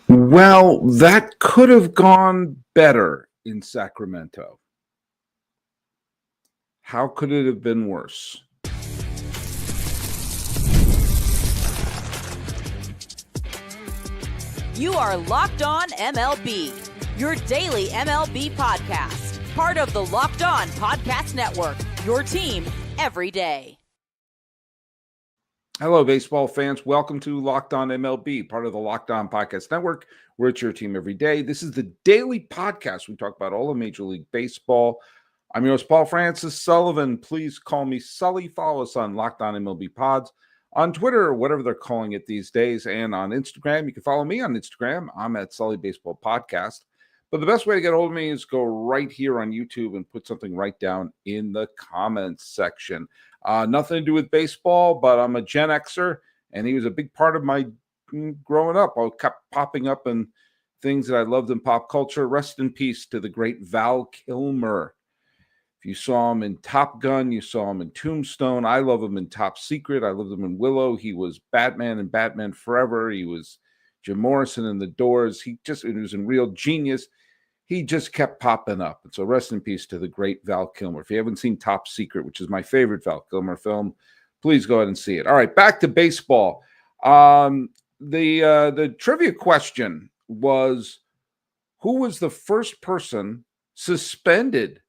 Well, that could have gone better in Sacramento. How could it have been worse? You are Locked On MLB, your daily MLB podcast. Part of the Locked On Podcast Network, your team every day. Hello, baseball fans. Welcome to Locked On MLB, part of the Locked On Podcast Network. We're at your team every day. This is the daily podcast. We talk about all of Major League Baseball. I'm your host, Paul Francis Sullivan. Please call me Sully. Follow us on Locked On MLB Pods on Twitter, or whatever they're calling it these days, and on Instagram. You can follow me on Instagram. I'm at Sully Baseball Podcast. But the best way to get a hold of me is go right here on YouTube and put something right down in the comments section. Nothing to do with baseball, but I'm a Gen Xer, and he was a big part of my growing up. I kept popping up in things that I loved in pop culture. Rest in peace to the great Val Kilmer. If you saw him in Top Gun, you saw him in Tombstone. I love him in Top Secret. I loved him in Willow. He was Batman in Batman Forever. He was Jim Morrison in The Doors. He was in Real Genius. He just kept popping up. And so rest in peace to the great Val Kilmer. If you haven't seen Top Secret, which is my favorite Val Kilmer film, please go ahead and see it. All right, back to baseball. The trivia question was, who was the first person suspended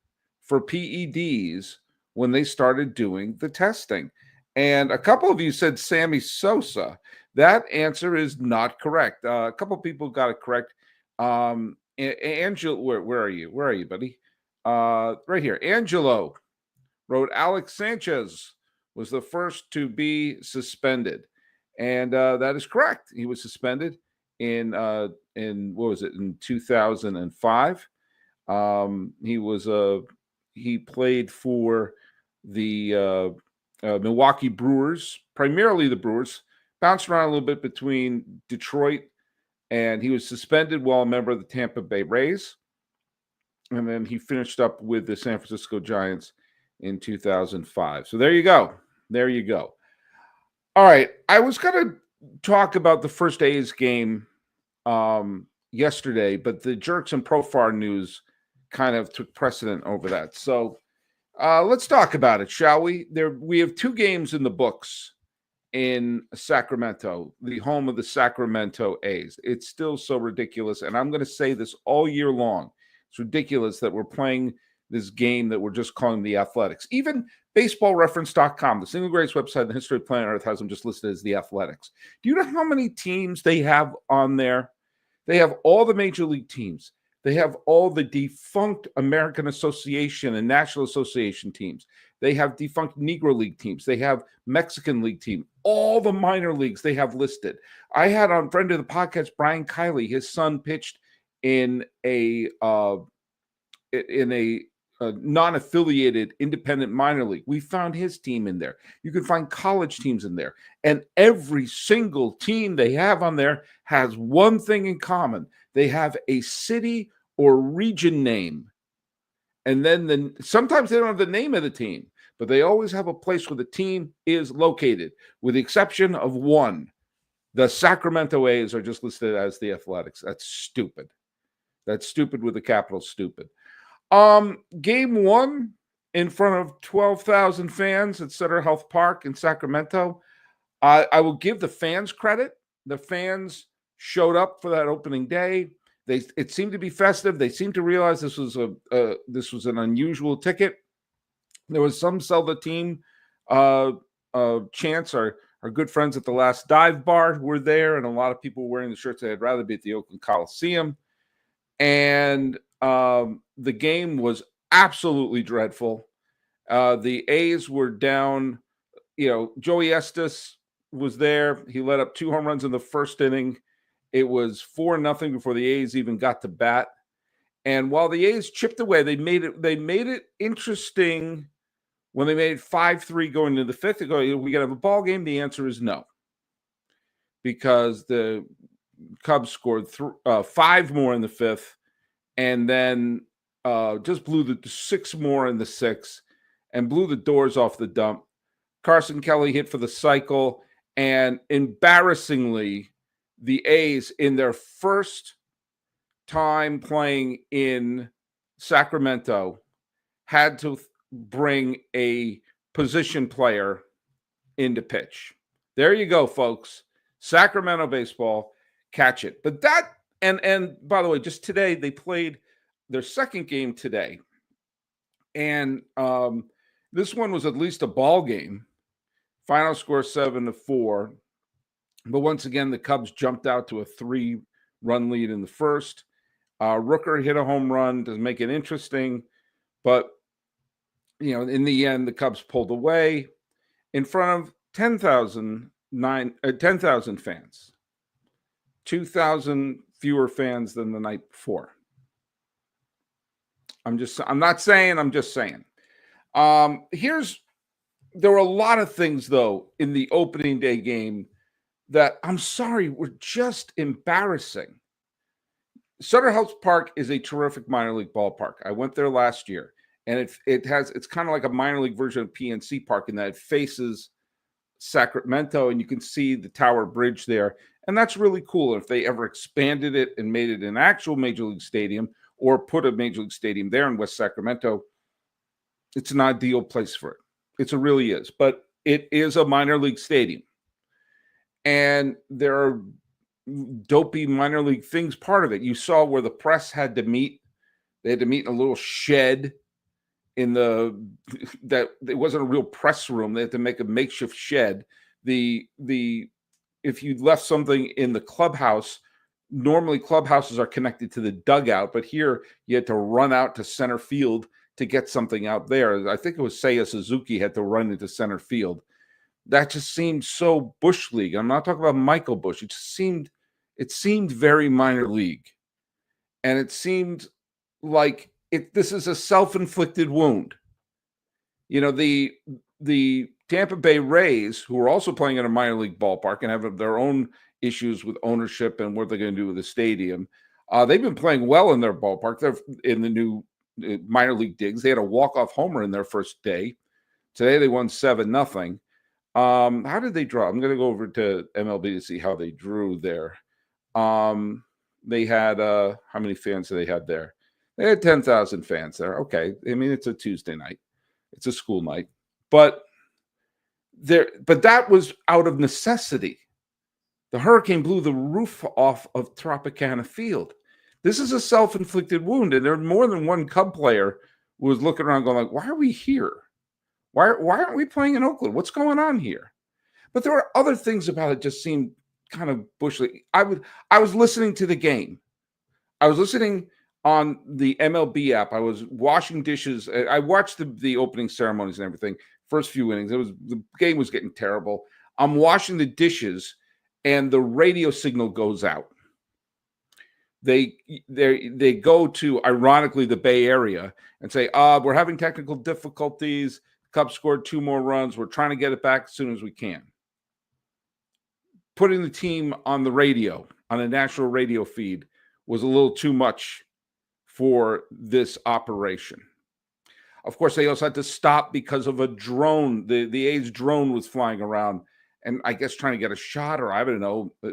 for PEDs when they started doing the testing? And a couple of you said Sammy Sosa. That answer is not correct. A couple of people got it correct. Angelo, where are you? Where are you, buddy? Right here. Angelo wrote Alex Sanchez was the first to be suspended, and that is correct. He was suspended in what was it, in 2005. He played for the Milwaukee Brewers, primarily the Brewers, bounced around a little bit between Detroit, and he was suspended while a member of the Tampa Bay Rays. And then he finished up with the San Francisco Giants in 2005. So there you go. There you go. All right. I was going to talk about the first A's game yesterday, but the Jerks and Profar news kind of took precedent over that. So let's talk about it, shall we? We have two games in the books in Sacramento, the home of the Sacramento A's. It's still so ridiculous, and I'm going to say this all year long. It's ridiculous that we're playing this game that we're just calling the Athletics. Even baseballreference.com, the single greatest website in the history of planet Earth, has them just listed as the Athletics. Do you know how many teams they have on there? They have all the major league teams. They have all the defunct American Association and National Association teams. They have defunct Negro League teams. They have Mexican League team. All the minor leagues they have listed. I had on friend of the podcast, Brian Kiley. His son pitched in a non-affiliated independent minor league. We found his team in there. You can find college teams in there. And every single team they have on there has one thing in common. They have a city or region name. And then sometimes they don't have the name of the team, but they always have a place where the team is located, with the exception of one. The Sacramento A's are just listed as the Athletics. That's stupid. That's stupid with a capital stupid. Game one in front of 12,000 fans at Sutter Health Park in Sacramento. I will give the fans credit. The fans showed up for that opening day. It seemed to be festive. They seemed to realize this was an unusual ticket. There was some sell the team chants. Our good friends at the Last Dive Bar were there, and a lot of people were wearing the shirts. They'd rather be at the Oakland Coliseum. And the game was absolutely dreadful. The A's were down. Joey Estes was there. He let up 2 home runs in the first inning. It was 4-0 before the A's even got to bat. And while the A's chipped away, they made it interesting when they made 5-3 going into the fifth. They go, "Are we going to have a ball game?" The answer is no, because the Cubs scored 5 more in the fifth, and then just blew the 6 more in the sixth, and blew the doors off the dump. Carson Kelly hit for the cycle, and embarrassingly, the A's in their first time playing in Sacramento had to bring a position player into pitch. There you go, folks. Sacramento baseball, catch it. But that, and by the way, just today they played their second game today. And this one was at least a ball game. Final score 7-4. But once again, the Cubs jumped out to a 3-run lead in the first. Rooker hit a home run to make it interesting. But, in the end, the Cubs pulled away in front of 10,000 fans. 2,000 fewer fans than the night before. I'm just saying. There were a lot of things, though, in the opening day game that, I'm sorry, were just embarrassing. Sutter House Park is a terrific minor league ballpark. I went there last year, and it's kind of like a minor league version of PNC Park in that it faces Sacramento, and you can see the Tower Bridge there, and that's really cool. If they ever expanded it and made it an actual major league stadium or put a major league stadium there in West Sacramento, it's an ideal place for it. It really is, but it is a minor league stadium, and there are dopey minor league things part of it. You saw where the press had to meet. They had to meet in a little shed that it wasn't a real press room. They had to make a makeshift shed. If you left something in the clubhouse, normally clubhouses are connected to the dugout, but here you had to run out to center field to get something out there. I think it was Seiya Suzuki had to run into center field. That just seemed so Bush League. I'm not talking about Michael Bush. It seemed very minor league. And it seemed like this is a self-inflicted wound. The Tampa Bay Rays, who are also playing in a minor league ballpark and have their own issues with ownership and what they're going to do with the stadium, they've been playing well in their ballpark. They're in the new minor league digs. They had a walk-off homer in their first day. Today they won 7-0. How did they draw? I'm going to go over to MLB to see how they drew there. They had how many fans did they have there? They had 10,000 fans there. Okay, I mean, it's a Tuesday night, it's a school night, but that was out of necessity. The hurricane blew the roof off of Tropicana Field. This is a self-inflicted wound, and there more than one Cub player who was looking around going like, why are we here? Why aren't we playing in Oakland? What's going on here? But there were other things about it just seemed kind of Bush League. I was listening to the game. I was listening on the MLB app. I was washing dishes. I watched the opening ceremonies and everything. First few innings, the game was getting terrible. I'm washing the dishes, and the radio signal goes out. They go to, ironically, the Bay Area and say, we're having technical difficulties. Cubs scored 2 more runs. We're trying to get it back as soon as we can. Putting the team on the radio, on a national radio feed, was a little too much for this operation. Of course, they also had to stop because of a drone. The A's drone was flying around, and I guess trying to get a shot, or I don't know, a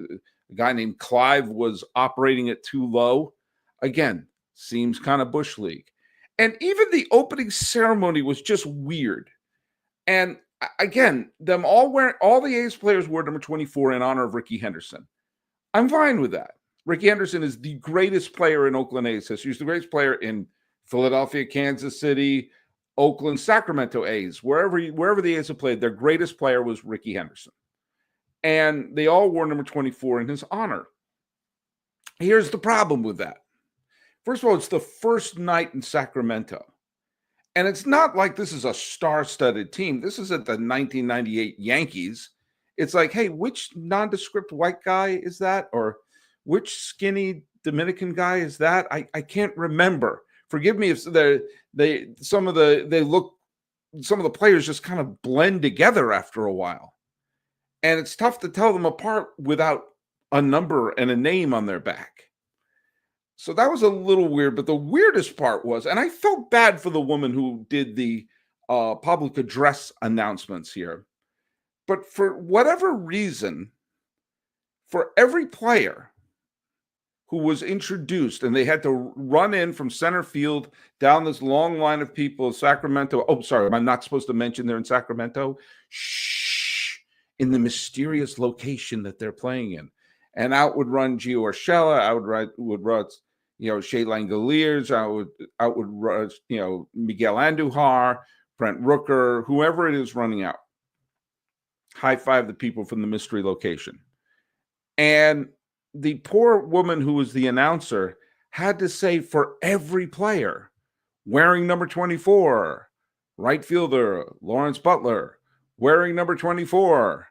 guy named Clive was operating it too low. Again, seems kind of Bush League. And even the opening ceremony was just weird. And again, all the A's players wore number 24 in honor of Rickey Henderson. I'm fine with that. Rickey Henderson is the greatest player in Oakland A's history. He's the greatest player in Philadelphia, Kansas City, Oakland, Sacramento A's, wherever the A's have played. Their greatest player was Rickey Henderson. And they all wore number 24 in his honor. Here's the problem with that. First of all, it's the first night in Sacramento. And it's not like this is a star-studded team. This isn't the 1998 Yankees. It's like, hey, which nondescript white guy is that? Or which skinny Dominican guy is that? I can't remember. Forgive me if some of the players just kind of blend together after a while. And it's tough to tell them apart without a number and a name on their back. So that was a little weird, but the weirdest part was, and I felt bad for the woman who did the public address announcements here, but for whatever reason, for every player who was introduced, and they had to run in from center field down this long line of people, Sacramento. Oh, sorry, am I not supposed to mention they're in Sacramento? Shh, in the mysterious location that they're playing in. And out would run Gio Urshela, would run, Shea Langoliers, out would run, Miguel Andujar, Brent Rooker, whoever it is running out. High five the people from the mystery location. And the poor woman who was the announcer had to say for every player, wearing number 24, right fielder, Lawrence Butler, wearing number 24,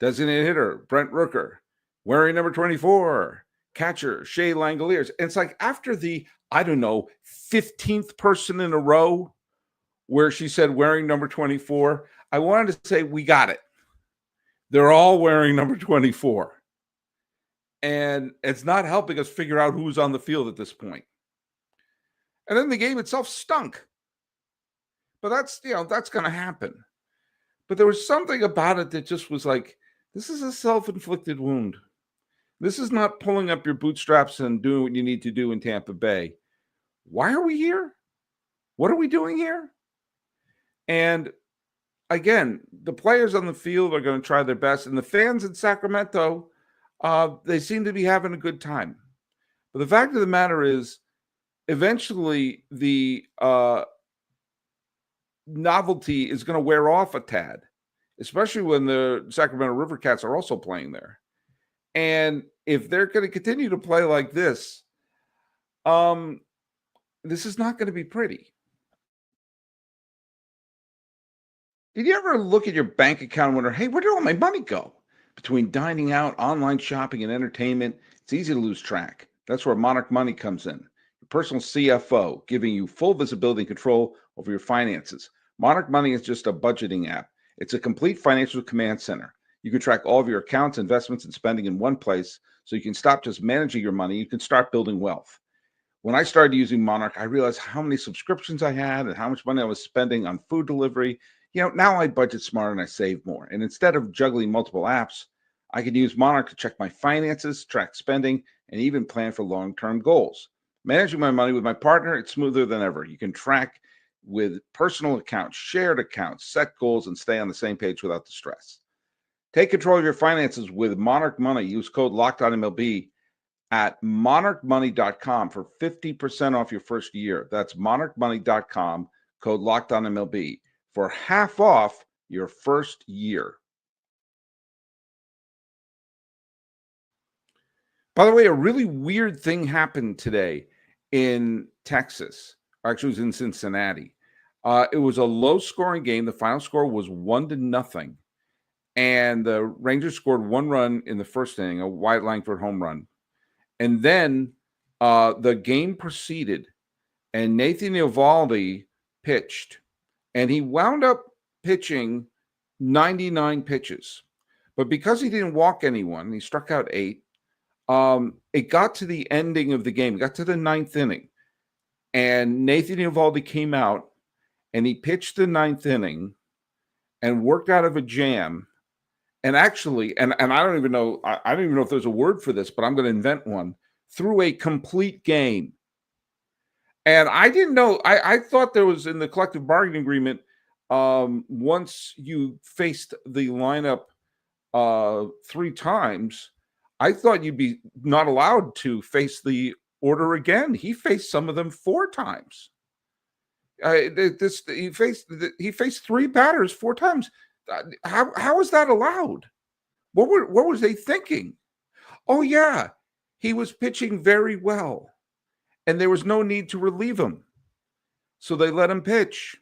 designated hitter, Brent Rooker, wearing number 24, catcher, Shea Langoliers. And it's like after the, 15th person in a row where she said wearing number 24, I wanted to say, we got it. They're all wearing number 24. And it's not helping us figure out who's on the field at this point. And then the game itself stunk. But that's going to happen. But there was something about it that just was like, this is a self-inflicted wound. This is not pulling up your bootstraps and doing what you need to do in Tampa Bay. Why are we here? What are we doing here? And again, the players on the field are going to try their best. And the fans in Sacramento, they seem to be having a good time. But the fact of the matter is, eventually the novelty is going to wear off a tad, especially when the Sacramento River Cats are also playing there. And if they're going to continue to play like this is not going to be pretty. Did you ever look at your bank account and wonder, hey, where did all my money go? Between dining out, online shopping, and entertainment, it's easy to lose track. That's where Monarch Money comes in. Your personal CFO, giving you full visibility and control over your finances. Monarch Money is just a budgeting app. It's a complete financial command center. You can track all of your accounts, investments, and spending in one place, so you can stop just managing your money. You can start building wealth. When I started using Monarch, I realized how many subscriptions I had and how much money I was spending on food delivery. Now I budget smarter and I save more. And instead of juggling multiple apps, I can use Monarch to check my finances, track spending, and even plan for long-term goals. Managing my money with my partner, it's smoother than ever. You can track with personal accounts, shared accounts, set goals, and stay on the same page without the stress. Take control of your finances with Monarch Money. Use code LOCKEDONMLB at monarchmoney.com for 50% off your first year. That's monarchmoney.com, code LOCKEDONMLB for half off your first year. By the way, a really weird thing happened today in Texas. Actually, it was in Cincinnati. It was a low-scoring game. The final score was 1-0. And the Rangers scored one run in the first inning, a Wyatt Langford home run. And then the game proceeded, and Nathan Eovaldi pitched. And he wound up pitching 99 pitches. But because he didn't walk anyone, he struck out 8. It got to the ending of the game. It got to the 9th inning. And Nathan Eovaldi came out, and he pitched the 9th inning and worked out of a jam. And actually, and I don't even know, I don't even know if there's a word for this, but I'm going to invent one, through a complete game. And I didn't know, I thought there was in the collective bargaining agreement, once you faced the lineup 3 times, I thought you'd be not allowed to face the order again. He faced some of them 4 times. He faced 3 batters 4 times. How is that allowed? What was they thinking? Oh yeah, he was pitching very well, and there was no need to relieve him, so they let him pitch.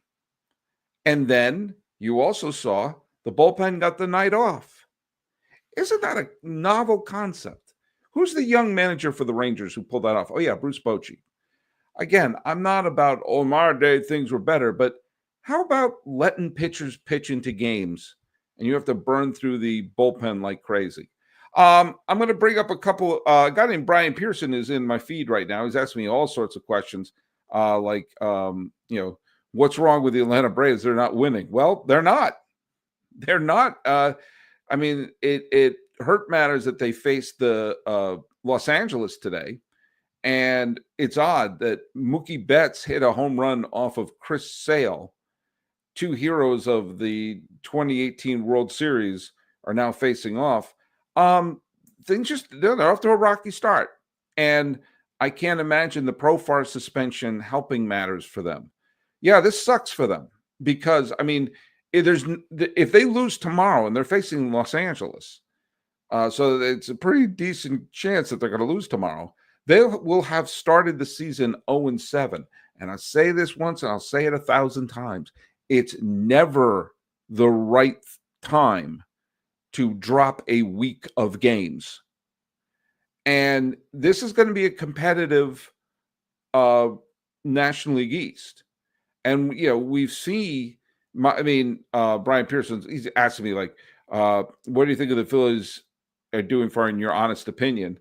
And then you also saw the bullpen got the night off. Isn't that a novel concept? Who's the young manager for the Rangers who pulled that off? Oh yeah, Bruce Bochy. Again, I'm not about in our day things were better, but how about letting pitchers pitch into games and you have to burn through the bullpen like crazy? I'm going to bring up a couple. A guy named Brian Pearson is in my feed right now. He's asking me all sorts of questions, like, what's wrong with the Atlanta Braves? They're not winning. Well, they're not. They're not. I mean, it hurt matters that they faced the Los Angeles today. And it's odd that Mookie Betts hit a home run off of Chris Sale. Two heroes of the 2018 World Series are now facing off. They're off to a rocky start. And I can't imagine the Profar suspension helping matters for them. Yeah, this sucks for them because, I mean, if they lose tomorrow and they're facing Los Angeles, so it's a pretty decent chance that they're going to lose tomorrow. They will have started the season 0-7. And I say this once and I'll say it 1,000 times. It's never the right time to drop a week of games. And this is going to be a competitive National League East. And, we see, Brian Pearson's, he's asking me, like, what do you think of the Phillies are doing for, in your honest opinion?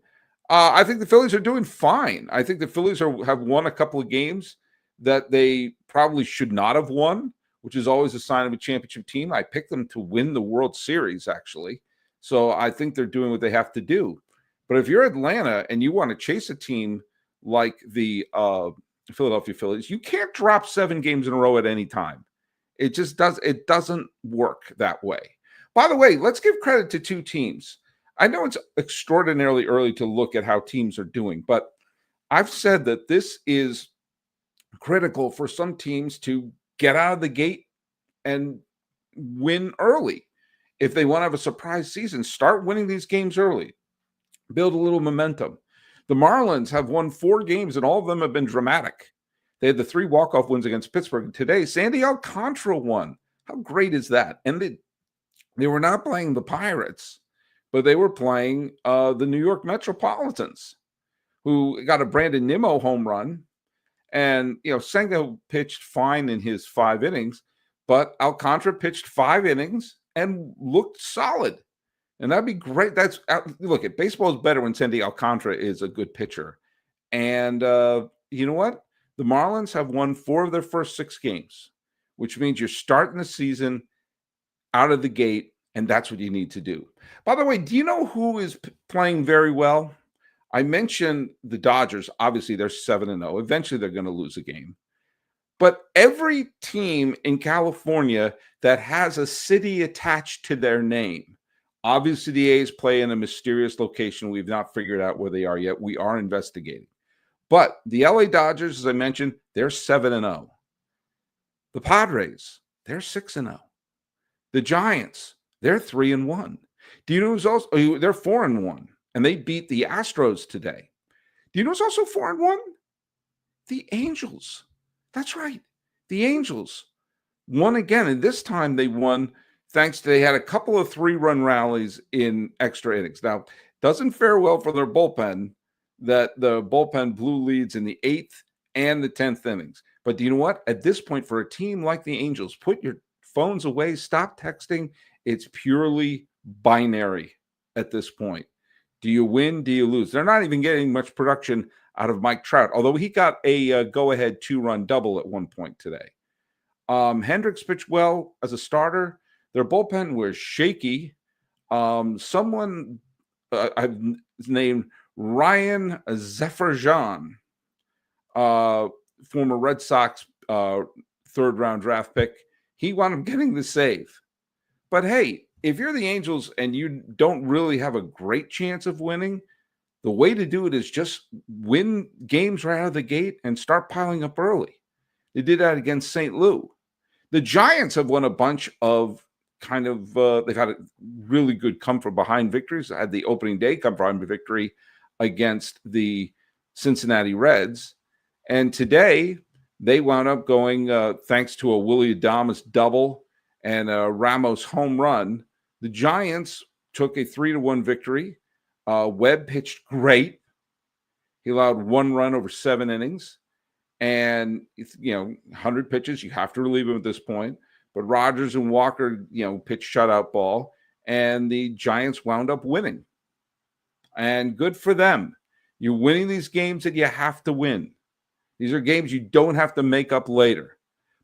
I think the Phillies are doing fine. I think the Phillies have won a couple of games that they probably should not have won, which is always a sign of a championship team. I picked them to win the World Series, actually. So I think they're doing what they have to do. But if you're Atlanta and you want to chase a team like the Philadelphia Phillies, you can't drop 7 games in a row at any time. It doesn't work that way. By the way, let's give credit to 2 teams. I know it's extraordinarily early to look at how teams are doing, but I've said that this is critical for some teams to get out of the gate and win early. If they want to have a surprise season, start winning these games early. Build a little momentum. The Marlins have won 4 games, and all of them have been dramatic. They had the 3 walk-off wins against Pittsburgh. Today, Sandy Alcantara won. How great is that? And they were not playing the Pirates, but they were playing the New York Metropolitans, who got a Brandon Nimmo home run. And, Senga pitched fine in his 5 innings, but Alcantara pitched 5 innings and looked solid. And that'd be great. Look, baseball is better when Sandy Alcantara is a good pitcher. And you know what? The Marlins have won 4 of their first 6 games, which means you're starting the season out of the gate, and that's what you need to do. By the way, do you know who is playing very well? I mentioned the Dodgers. Obviously, they're 7-0. Eventually, they're going to lose a game. But every team in California that has a city attached to their name, obviously the A's play in a mysterious location. We've not figured out where they are yet. We are investigating. But the LA Dodgers, as I mentioned, they're 7-0. The Padres, they're 6-0. The Giants, they're 3-1. Do you know who's also? They're 4-1, and they beat the Astros today. Do you know who's also 4-1? The Angels. That's right. The Angels won again, and this time they won thanks to they had a couple of 3-run rallies in extra innings. Now, doesn't fare well for their bullpen that the bullpen blew leads in the 8th and the 10th innings. But do you know what? At this point, for a team like the Angels, put your phones away, stop texting. It's purely binary at this point. Do you win? Do you lose? They're not even getting much production out of Mike Trout, although he got a go-ahead 2-run double at one point today. Hendricks pitched well as a starter. Their bullpen was shaky. Someone I've named Ryan Zephyr-Jean, former Red Sox 3rd-round draft pick. He wound up getting the save. But hey, if you're the Angels and you don't really have a great chance of winning, the way to do it is just win games right out of the gate and start piling up early. They did that against St. Louis. The Giants have won a bunch of they've had a really good come-from-behind victories. I had the opening day come-from-behind victory against the Cincinnati Reds. And today, they wound up going, thanks to a Willie Adames double and a Ramos home run, the Giants took a 3-1 victory. Webb pitched great. He allowed 1 run over 7 innings. And, 100 pitches, you have to relieve him at this point. But Rogers and Walker, pitched shutout ball. And the Giants wound up winning. And good for them. You're winning these games that you have to win. These are games you don't have to make up later.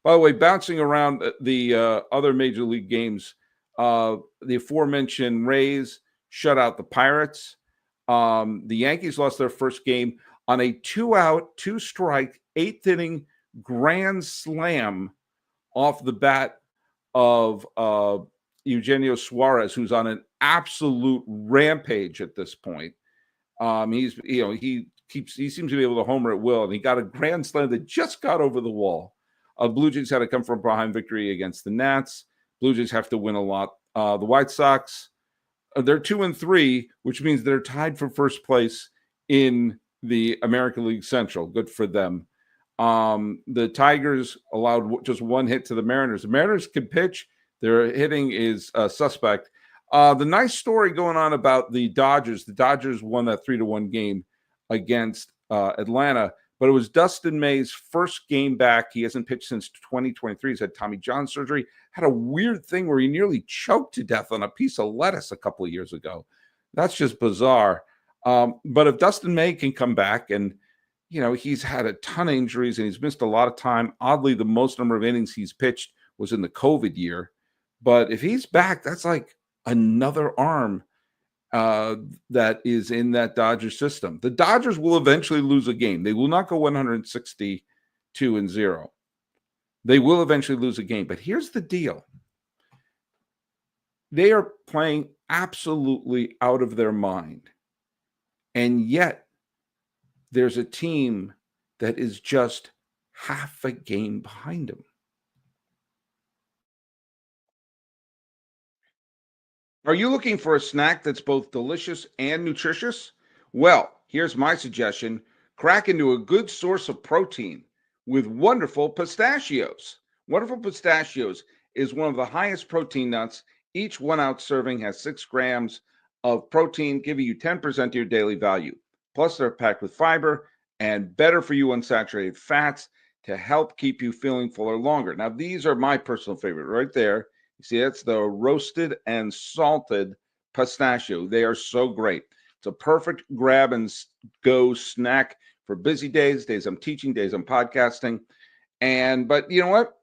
By the way, bouncing around the other major league games, the aforementioned Rays shut out the Pirates. The Yankees lost their first game on a 2-out, 2-strike, 8th-inning grand slam off the bat of Eugenio Suarez, who's on an absolute rampage at this point. He seems to be able to homer at will, and he got a grand slam that just got over the wall. Blue Jays had to come from behind victory against the Nats. Blue Jays have to win a lot. The White Sox, they're 2-3, which means they're tied for first place in the American League Central. Good for them. The Tigers allowed just one hit to the Mariners. The Mariners can pitch. Their hitting is suspect. The nice story going on about the Dodgers. The Dodgers won that 3-1 game against Atlanta, but it was Dustin May's first game back. He hasn't pitched since 2023. He's had Tommy John surgery. Had a weird thing where he nearly choked to death on a piece of lettuce a couple of years ago. That's just bizarre. But if Dustin May can come back, and he's had a ton of injuries and he's missed a lot of time. Oddly, the most number of innings he's pitched was in the COVID year. But if he's back, that's like another arm that is in that Dodgers system. The Dodgers will eventually lose a game. They will not go 162-0. They will eventually lose a game. But here's the deal. They are playing absolutely out of their mind. And yet, there's a team that is just half a game behind them. Are you looking for a snack that's both delicious and nutritious? Well, here's my suggestion. Crack into a good source of protein with wonderful pistachios. Wonderful pistachios is one of the highest protein nuts. Each 1-ounce serving has 6 grams of protein, giving you 10% of your daily value. Plus, they're packed with fiber and better for you unsaturated fats to help keep you feeling fuller longer. Now, these are my personal favorite right there. You see, that's the roasted and salted pistachio. They are so great. It's a perfect grab and go snack for busy days I'm teaching, days I'm podcasting. But you know what?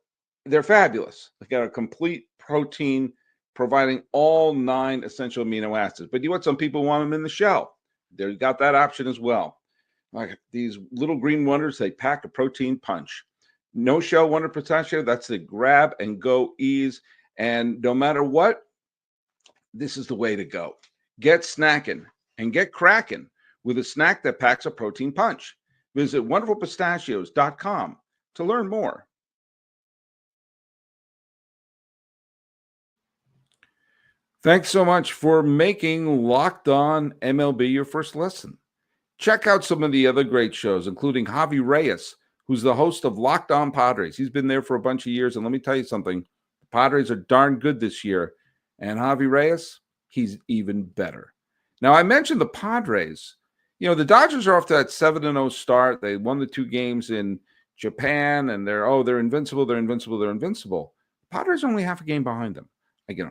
They're fabulous. They've got a complete protein providing all 9 essential amino acids. But you know what? Some people want them in the shell. They've got that option as well. Like these little green wonders, they pack a protein punch. No shell wonder pistachio, that's the grab and go ease. And no matter what, this is the way to go. Get snackin and get crackin with a snack that packs a protein punch. Visit wonderfulpistachios.com to learn more. Thanks so much for making Locked On MLB your first listen. Check out some of the other great shows, including Javi Reyes, who's the host of Locked On Padres. He's been there for a bunch of years, and let me tell you something. The Padres are darn good this year, and Javi Reyes, he's even better. Now, I mentioned the Padres. The Dodgers are off to that 7-0 start. They won the 2 games in Japan, and they're invincible, they're invincible, they're invincible. The Padres are only half a game behind them.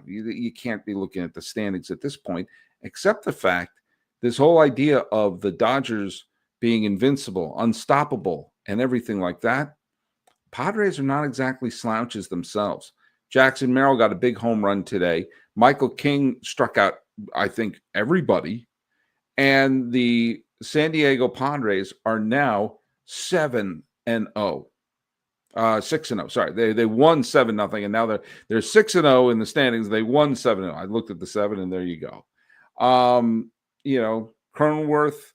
You can't be looking at the standings at this point, except the fact this whole idea of the Dodgers being invincible, unstoppable, and everything like that. Padres are not exactly slouches themselves. Jackson Merrill got a big home run today. Michael King struck out, I think, everybody. And the San Diego Padres are now 7-0. 6-0. Sorry, they won 7-0, and now they're 6-0 in the standings. They won 7-0. I looked at the 7, and there you go. Cronenworth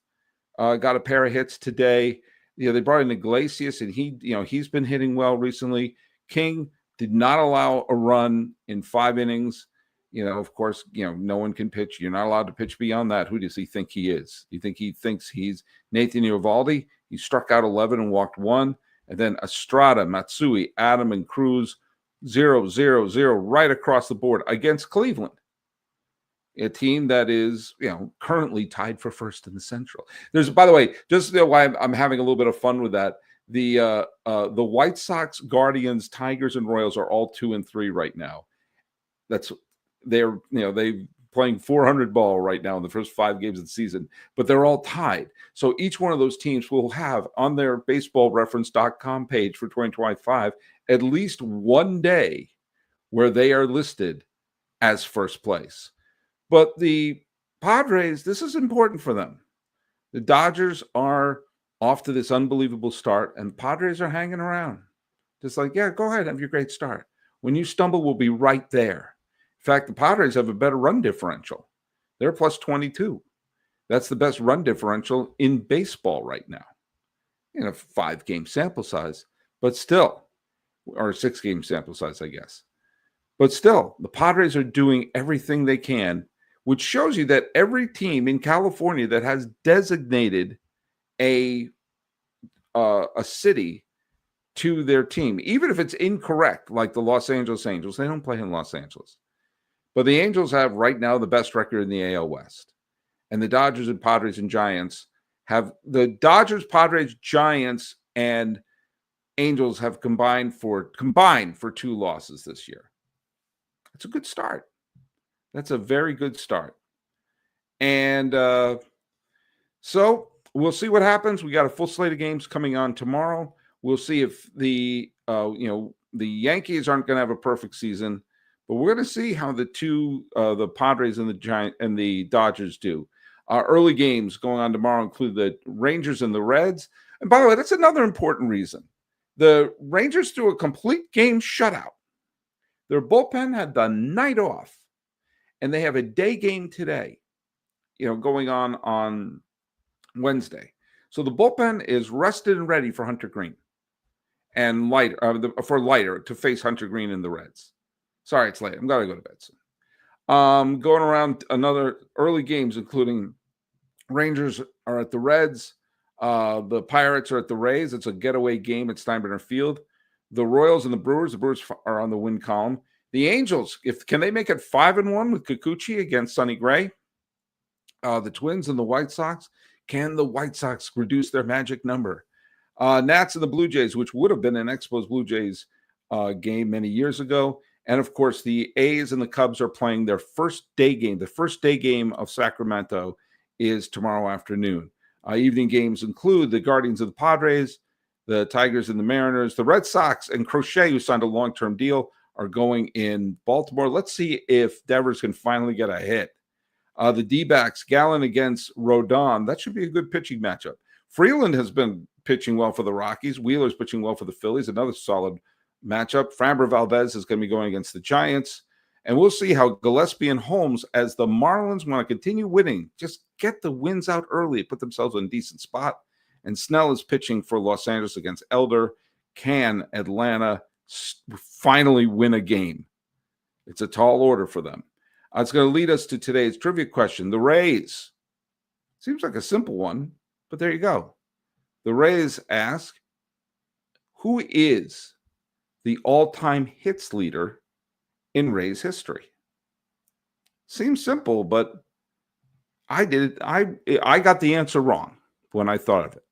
got a pair of hits today. They brought in Iglesias, and he's been hitting well recently. King did not allow a run in 5 innings. Of course, no one can pitch. You're not allowed to pitch beyond that. Who does he think he is? You think he thinks he's Nathan Eovaldi? He struck out 11 and walked 1. And then Estrada, Matsui, Adam, and Cruz, 0-0-0 right across the board against Cleveland, a team that is, currently tied for first in the Central. There's, by the way, just why I'm having a little bit of fun with that. The White Sox, Guardians, Tigers, and Royals are all 2-3 right now. They're playing 400 ball right now in the first 5 games of the season, but they're all tied. So each one of those teams will have on their baseballreference.com page for 2025 at least one day where they are listed as first place. But the Padres, this is important for them. The Dodgers are off to this unbelievable start, and Padres are hanging around. Just like, yeah, go ahead, have your great start. When you stumble, we'll be right there. In fact, the Padres have a better run differential. They're plus 22. That's the best run differential in baseball right now. In a 5-game sample size, but still, or a 6-game sample size, I guess. But still, the Padres are doing everything they can, which shows you that every team in California that has designated a city to their team, even if it's incorrect, like the Los Angeles Angels, they don't play in Los Angeles. But the Angels have right now the best record in the AL West. And the Dodgers and Padres and Giants have the Dodgers, Padres, Giants, and Angels have combined for 2 losses this year. That's a good start. That's a very good start. And so we'll see what happens. We got a full slate of games coming on tomorrow. We'll see if the Yankees aren't going to have a perfect season, but we're going to see how the Padres and the Dodgers do. Early games going on tomorrow include the Rangers and the Reds. And by the way, that's another important reason. The Rangers threw a complete game shutout. Their bullpen had the night off, and they have a day game today, going on Wednesday. So the bullpen is rested and ready for Hunter Green and Leiter to face Hunter Green and the Reds. Sorry, it's late. I'm going to go to bed soon. Going around another early games, including Rangers are at the Reds. The Pirates are at the Rays. It's a getaway game at Steinbrenner Field. The Royals and the Brewers are on the win column. The Angels, can they make it 5-1 with Kikuchi against Sonny Gray? The Twins and the White Sox. Can the White Sox reduce their magic number? Nats and the Blue Jays, which would have been an Expos Blue Jays game many years ago. And, of course, the A's and the Cubs are playing their first day game. The first day game of Sacramento is tomorrow afternoon. Evening games include the Guardians of the Padres, the Tigers and the Mariners. The Red Sox and Crochet, who signed a long-term deal, are going in Baltimore. Let's see if Devers can finally get a hit. The D-backs, Gallen against Rodon. That should be a good pitching matchup. Freeland has been pitching well for the Rockies. Wheeler's pitching well for the Phillies. Another solid matchup. Framber Valdez is going to be going against the Giants. And we'll see how Gillespie and Holmes, as the Marlins want to continue winning, just get the wins out early, put themselves in a decent spot. And Snell is pitching for Los Angeles against Elder. Can Atlanta finally win a game? It's a tall order for them. It's going to lead us to today's trivia question. The Rays. Seems like a simple one, but there you go. The Rays ask, who is the all-time hits leader in Rays history? Seems simple, but I got the answer wrong when I thought of it.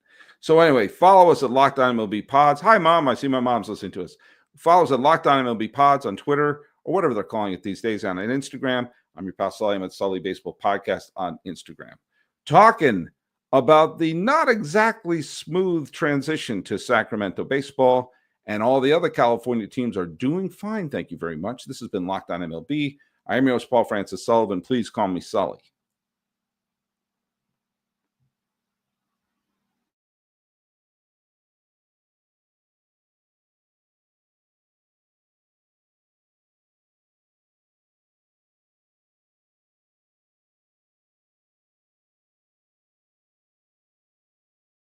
So anyway, follow us at Locked On MLB Pods. Hi, Mom. I see my mom's listening to us. Follow us at Locked On MLB Pods on Twitter, or whatever they're calling it these days, on Instagram. I'm your pal Sully. I'm at Sully Baseball Podcast on Instagram. Talking about the not exactly smooth transition to Sacramento baseball, and all the other California teams are doing fine. Thank you very much. This has been Locked On MLB. I am your host, Paul Francis Sullivan. Please call me Sully.